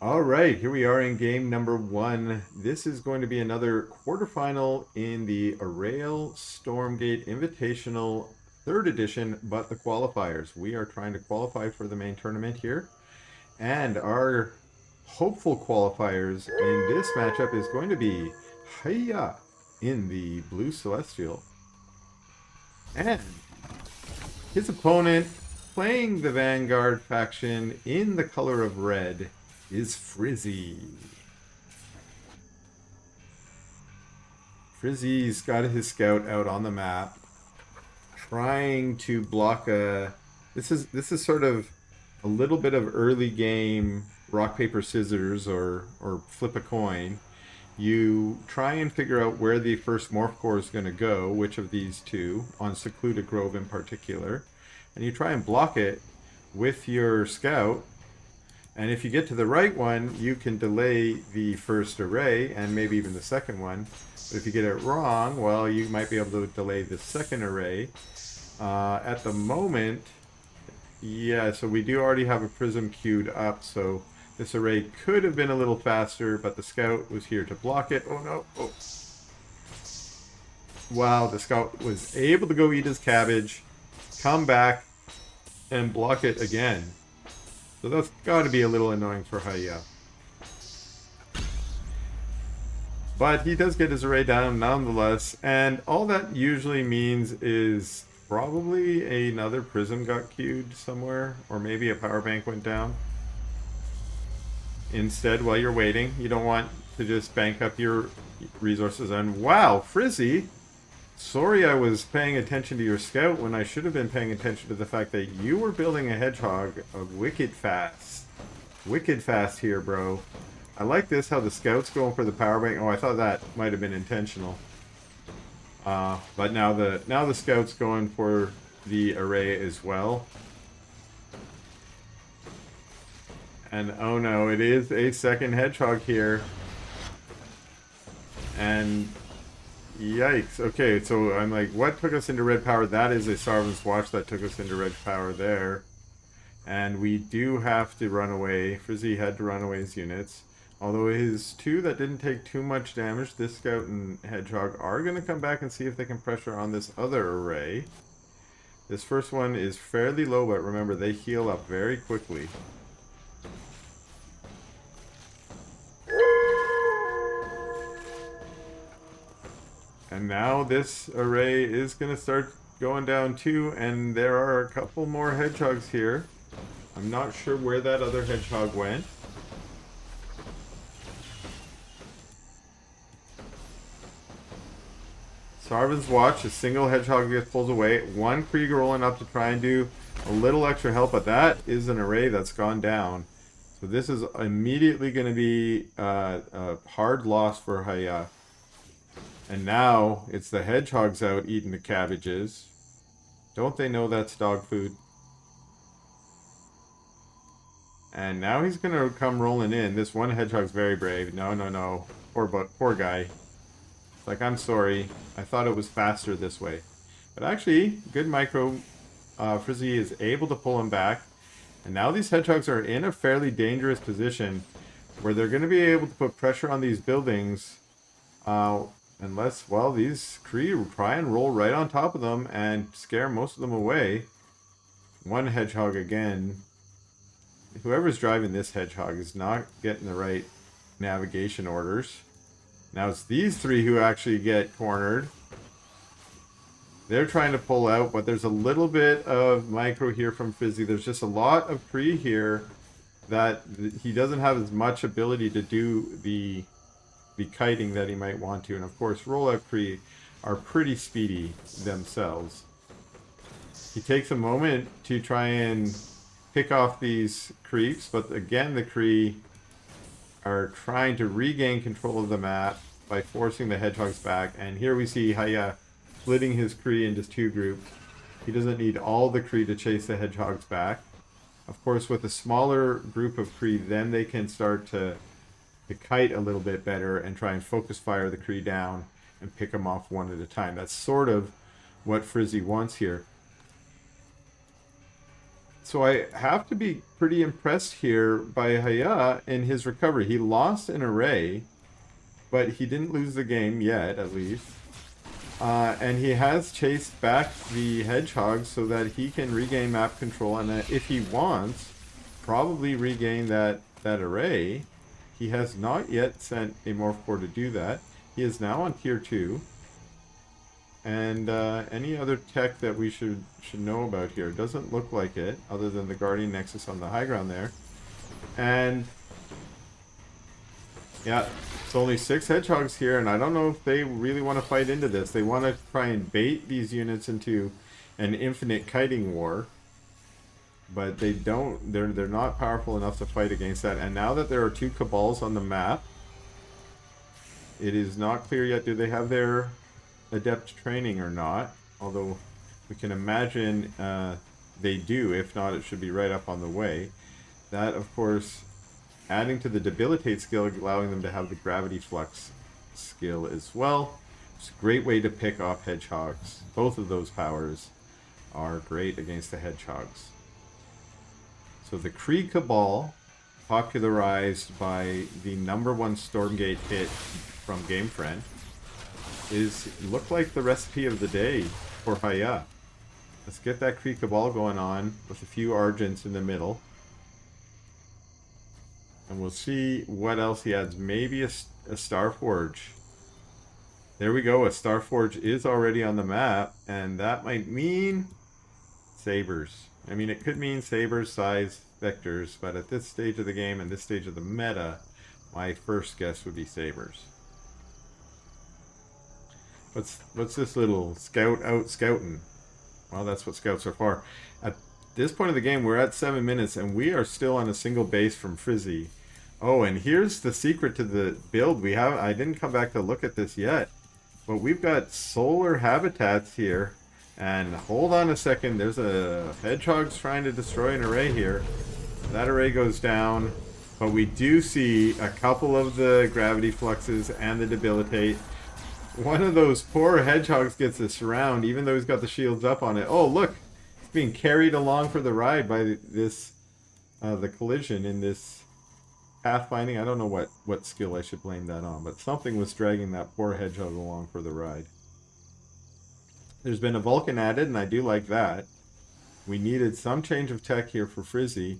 All right, here we are in game number one. This is going to be another quarterfinal in the Arrail Stormgate Invitational third edition, but the qualifiers. We are trying to qualify for the main tournament here. And our hopeful qualifiers in this matchup is going to be Hiya in the Blue Celestial. And his opponent, playing the Vanguard faction in the color of red, is Frizy. Frizzy's got his scout out on the map, trying to block a. This is sort of a little bit of early game rock paper scissors or flip a coin. You try and figure out where the first morph core is going to go, which of these two, on Secluded Grove in particular, and you try and block it with your scout. And if you get to the right one, you can delay the first array and maybe even the second one. But if you get it wrong, well, you might be able to delay the second array. At the moment, yeah, so we do already have a prism queued up, so this array could have been a little faster, but the scout was here to block it. Oh no, oh. Wow, the scout was able to go eat his cabbage, come back, and block it again. So that's got to be a little annoying for Haya. But he does get his array down nonetheless, and all that usually means is probably another prism got queued somewhere, or maybe a power bank went down. Instead, while you're waiting, you don't want to just bank up your resources. And wow, Frizzy! Sorry I was paying attention to your scout when I should have been paying attention to the fact that you were building a hedgehog wicked fast. Wicked fast here, bro. I like this, how the scout's going for the power bank. Oh, I thought that might have been intentional. But now the scout's going for the array as well. And oh no, it is a second hedgehog here. And yikes. Okay, so I'm like, what took us into red power? That is a Sarvin's Watch that took us into red power there. And we do have to run away. Frizzy had to run away his units. Although his two that didn't take too much damage, this Scout and Hedgehog are going to come back and see if they can pressure on this other array. This first one is fairly low, but remember, they heal up very quickly. And now this array is going to start going down too, and there are a couple more hedgehogs here. I'm not sure where that other hedgehog went. Sarvin's Watch, a single hedgehog gets pulled away. One Krieg rolling up to try and do a little extra help, but that is an array that's gone down. So this is immediately going to be a hard loss for Haya. And now it's the hedgehogs out eating the cabbages. Don't they know that's dog food? And now he's going to come rolling in. This one hedgehog's very brave. No, no, no. Poor guy. It's like, I'm sorry. I thought it was faster this way. But actually, good micro. Frizzy is able to pull him back. And now these hedgehogs are in a fairly dangerous position where they're going to be able to put pressure on these buildings. Unless, well, these Kree try and roll right on top of them and scare most of them away. One hedgehog again. Whoever's driving this hedgehog is not getting the right navigation orders. Now it's these three who actually get cornered. They're trying to pull out, but there's a little bit of micro here from Frizzy. There's just a lot of Kree here that he doesn't have as much ability to do the kiting that he might want to. And of course, rollout Kree are pretty speedy themselves. He takes a moment to try and pick off these creeps, but again, the Kree are trying to regain control of the map by forcing the hedgehogs back. And here we see Haya splitting his Kree into two groups. He doesn't need all the Kree to chase the hedgehogs back. Of course, with a smaller group of Kree, then they can start to kite a little bit better and try and focus fire the Kree down and pick them off one at a time. That's sort of what Frizzy wants here. So I have to be pretty impressed here by Haya in his recovery. He lost an array, but he didn't lose the game yet, at least. And he has chased back the hedgehog so that he can regain map control, and if he wants, probably regain that array. He has not yet sent a Morph Core to do that. He is now on tier 2. And any other tech that we should know about here? Doesn't look like it, other than the Guardian Nexus on the high ground there. And yeah, it's only 6 hedgehogs here, and I don't know if they really want to fight into this. They want to try and bait these units into an infinite kiting war, but they don't. They're not powerful enough to fight against that. And now that there are 2 cabals on the map, it is not clear yet. Do they have their adept training or not? Although we can imagine they do. If not, it should be right up on the way. That, of course, adding to the debilitate skill, allowing them to have the gravity flux skill as well. It's a great way to pick off hedgehogs. Both of those powers are great against the hedgehogs. So the Kree Cabal, popularized by the #1 Stormgate hit from GameFriend, look like the recipe of the day for Haya. Let's get that Kree Cabal going on with a few Argents in the middle. And we'll see what else he adds. Maybe a Starforge. There we go. A Starforge is already on the map. And that might mean sabers. I mean, it could mean sabers, size, vectors. But at this stage of the game and this stage of the meta, my first guess would be sabers. What's this little scout out scouting? Well, that's what scouts are for. At this point of the game, we're at 7 minutes, and we are still on a single base from Frizy. Oh, and here's the secret to the build. I didn't come back to look at this yet, but we've got solar habitats here. And hold on a second, there's a hedgehog's trying to destroy an array here. That array goes down, but we do see a couple of the gravity fluxes and the debilitate. One of those poor hedgehogs gets a surround, even though he's got the shields up on it. Oh, look! It's being carried along for the ride by this, the collision in this pathfinding. I don't know what skill I should blame that on, but something was dragging that poor hedgehog along for the ride. There's been a Vulcan added, and I do like that. We needed some change of tech here for Frizy,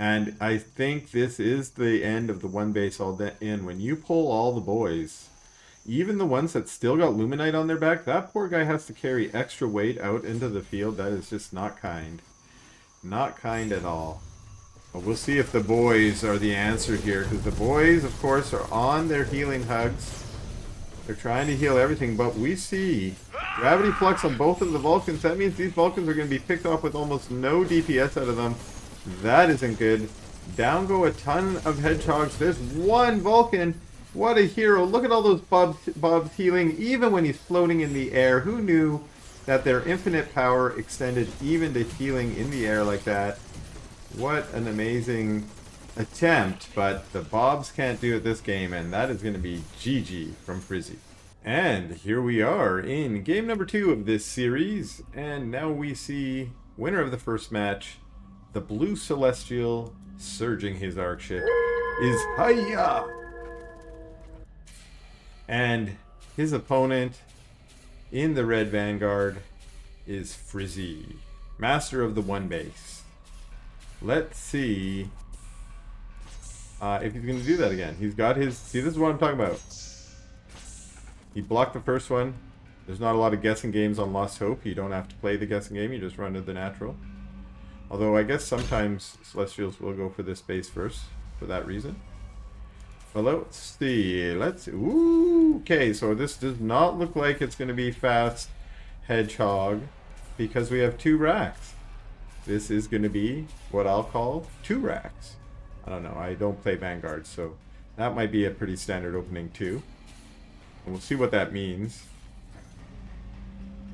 and I think this is the end of the one base all in. When you pull all the boys, even the ones that still got Luminite on their back, that poor guy has to carry extra weight out into the field. That is just not kind. Not kind at all. But we'll see if the boys are the answer here, because the boys, of course, are on their healing hugs. They're trying to heal everything, but we see gravity flux on both of the Vulcans. That means these Vulcans are going to be picked off with almost no DPS out of them. That isn't good. Down go a ton of hedgehogs. There's one Vulcan. What a hero. Look at all those Bobs healing, even when he's floating in the air. Who knew that their infinite power extended even to healing in the air like that? What an amazing attempt, but the Bobs can't do it this game, and that is going to be GG from Frizy. And here we are in game number 2 of this series, and now we see winner of the first match, the Blue Celestial, surging his arc ship, is Haya! And his opponent in the Red Vanguard is Frizy, master of the one base. Let's see if he's going to do that again. He's got his... See, this is what I'm talking about. He blocked the first one. There's not a lot of guessing games on Lost Hope. You don't have to play the guessing game. You just run to the natural. Although I guess sometimes Celestials will go for this base first for that reason. But let's see. Ooh, okay, so this does not look like it's going to be fast Hedgehog because we have 2 racks. This is going to be what I'll call 2 racks. I don't know. I don't play Vanguard, so that might be a pretty standard opening too. And we'll see what that means.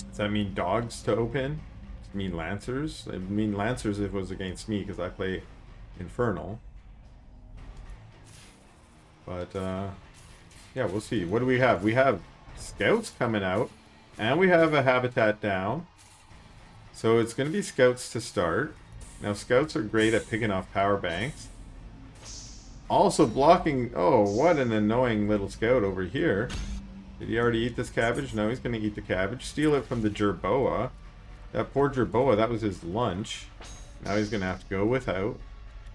Does that mean dogs to open? Does it mean Lancers? It would mean Lancers if it was against me because I play Infernal. But, yeah, we'll see. What do we have? We have Scouts coming out, and we have a Habitat down. So it's going to be Scouts to start. Now scouts are great at picking off power banks. Also blocking... Oh, what an annoying little scout over here. Did he already eat this cabbage? No, he's going to eat the cabbage. Steal it from the Jerboa. That poor Jerboa, that was his lunch. Now he's going to have to go without.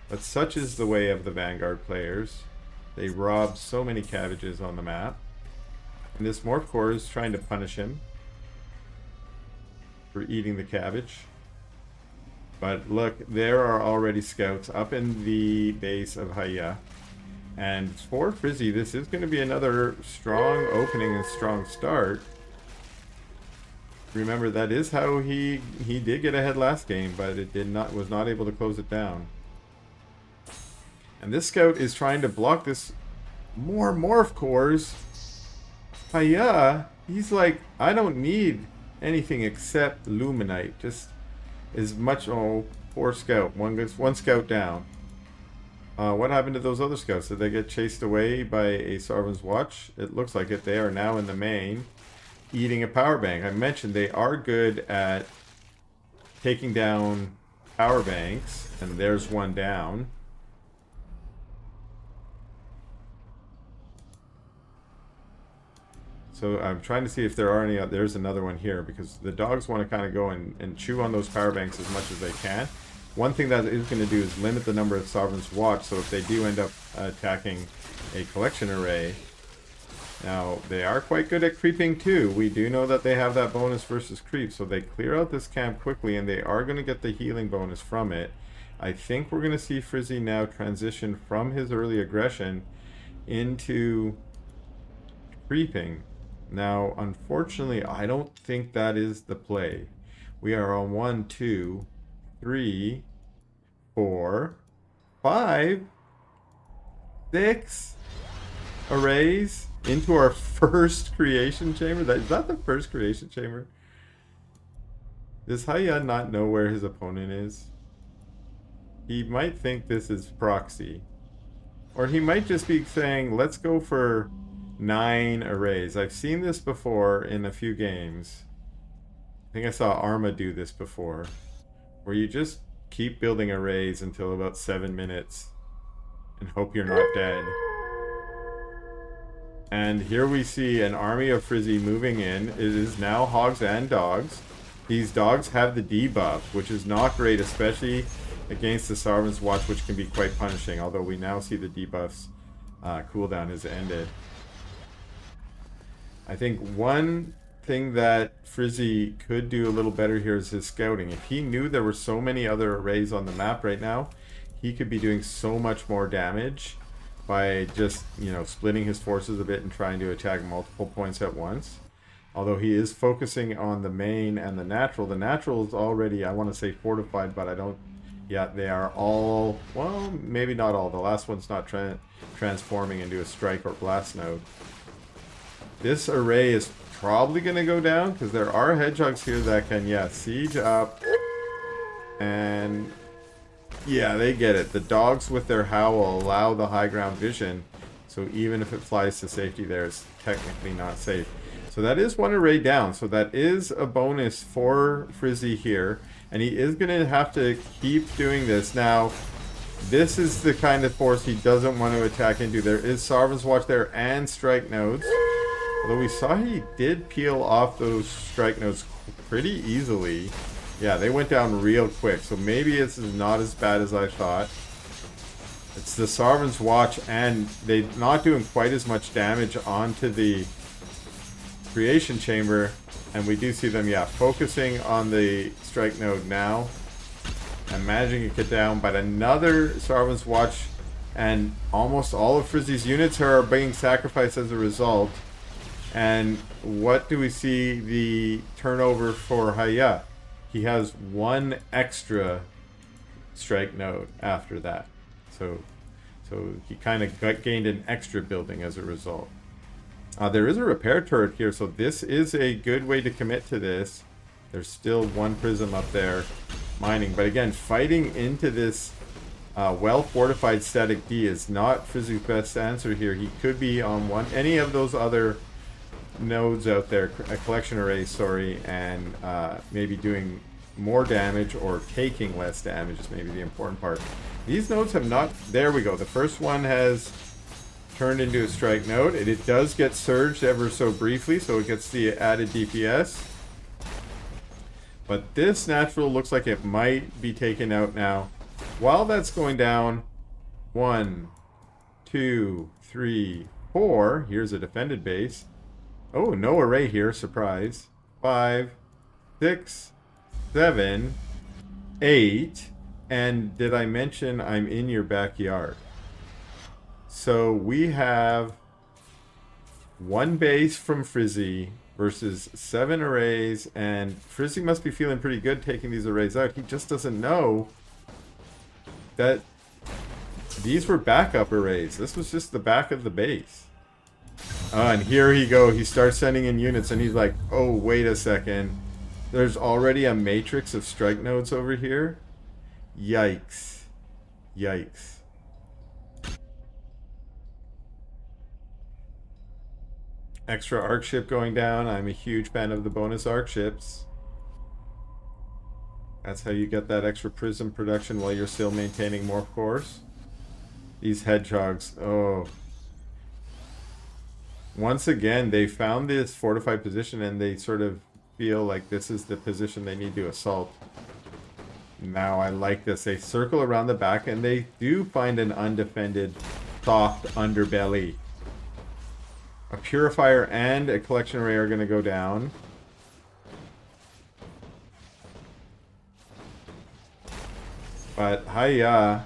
But such is the way of the Vanguard players. They rob so many cabbages on the map. And this Morph Core is trying to punish him for eating the cabbage. But look, there are already scouts up in the base of Haya. And for Frizy, this is going to be another strong opening and strong start. Remember, that is how he did get ahead last game, but it was not able to close it down. And this scout is trying to block this more Morph Cores. Haya, he's like, I don't need anything except Luminite. Just as much. Oh, poor scout. One scout down. What happened to those other scouts? Did they get chased away by a Sarvan's Watch? It looks like it. They are now in the main, eating a power bank. I mentioned they are good at taking down power banks, and there's one down. So I'm trying to see if there are any. There's another one here, because the dogs want to kind of go and chew on those power banks as much as they can. One thing that is going to do is limit the number of Sovereign's Watch, so if they do end up attacking a collection array. Now, they are quite good at creeping too. We do know that they have that bonus versus creep, so they clear out this camp quickly, and they are going to get the healing bonus from it. I think we're going to see Frizy now transition from his early aggression into creeping. Now, unfortunately, I don't think that is the play. We are on 1, 2, 3, 4, 5, 6 arrays into our first creation chamber. Is that the first creation chamber? Does Haya not know where his opponent is? He might think this is proxy. Or he might just be saying, let's go for 9 arrays. I've seen this before in a few games. I think I saw Arma do this before, where you just keep building arrays until about 7 minutes and hope you're not dead. And here we see an army of Frizy moving in. It is now hogs and dogs. These dogs have the debuff, which is not great, especially against the Sarvan's Watch, which can be quite punishing, although we now see the debuffs cooldown has ended. I think one thing that Frizy could do a little better here is his scouting. If he knew there were so many other arrays on the map right now, he could be doing so much more damage by just, splitting his forces a bit and trying to attack multiple points at once. Although he is focusing on the main and the natural. The natural is already, I want to say, fortified, but I don't... Yeah, they are all... Well, maybe not all. The last one's not transforming into a strike or blast node. This array is probably going to go down, because there are hedgehogs here that can, siege up. And... yeah, they get it. The dogs with their howl allow the high ground vision, so even if it flies to safety there, it's technically not safe. So that is one array down, so that is a bonus for Frizy here, and he is going to have to keep doing this. Now, this is the kind of force he doesn't want to attack into. There is Sarvan's Watch there and strike nodes, although we saw he did peel off those strike nodes pretty easily. Yeah, they went down real quick, so maybe this is not as bad as I thought. It's the Sarvan's Watch, and they're not doing quite as much damage onto the creation chamber, and we do see them, focusing on the strike node now and managing to get down, but another Sarvan's Watch, and almost all of Frizy's units are being sacrificed as a result. And what do we see the turnover for Haya? He has 1 extra strike node after that. So he kind of gained an extra building as a result. There is a repair turret here, so this is a good way to commit to this. There's still 1 prism up there mining. But again, fighting into this well-fortified static D is not Frizy's best answer here. He could be on any of those other nodes out there, a collection array, sorry, and maybe doing more damage or taking less damage is maybe the important part. These nodes have not... There we go. The first one has turned into a strike node. It does get surged ever so briefly, so it gets the added DPS. But this natural looks like it might be taken out now. While that's going down, 1, 2, 3, 4. Here's a defended base. Oh, no array here. Surprise. 5, 6, 7, 8. And did I mention I'm in your backyard? So we have 1 base from Frizy versus 7 arrays, and Frizy must be feeling pretty good taking these arrays out. He just doesn't know that these were backup arrays. This was just the back of the base. And here he go. He starts sending in units, and he's like, oh, wait a second. There's already a matrix of strike nodes over here. Yikes. Yikes. Extra arc ship going down. I'm a huge fan of the bonus arc ships. That's how you get that extra prism production while you're still maintaining more cores. These hedgehogs, oh. Once again, they found this fortified position and they sort of feel like this is the position they need to assault. Now I like this. They circle around the back and they do find an undefended soft underbelly. A Purifier and a Collection Array are going to go down. But Haya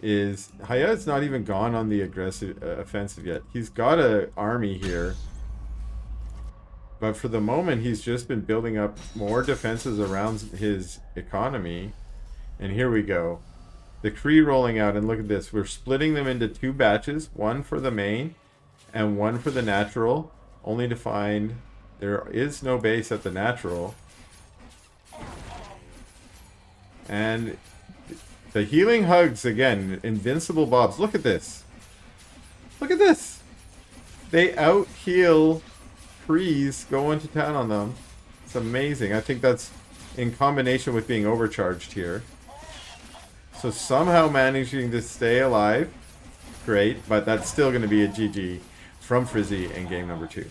is not even gone on the aggressive offensive yet. He's got an army here. But for the moment, he's just been building up more defenses around his economy. And here we go. The Kree rolling out, and look at this. We're splitting them into 2 batches. 1 for the main and 1 for the natural. Only to find there is no base at the natural. And the healing hugs, again, invincible bobs. Look at this. Look at this. They out-heal Krees going to town on them. It's amazing. I think that's in combination with being overcharged here. So somehow managing to stay alive. Great, but that's still going to be a GG from Frizy in game number 2.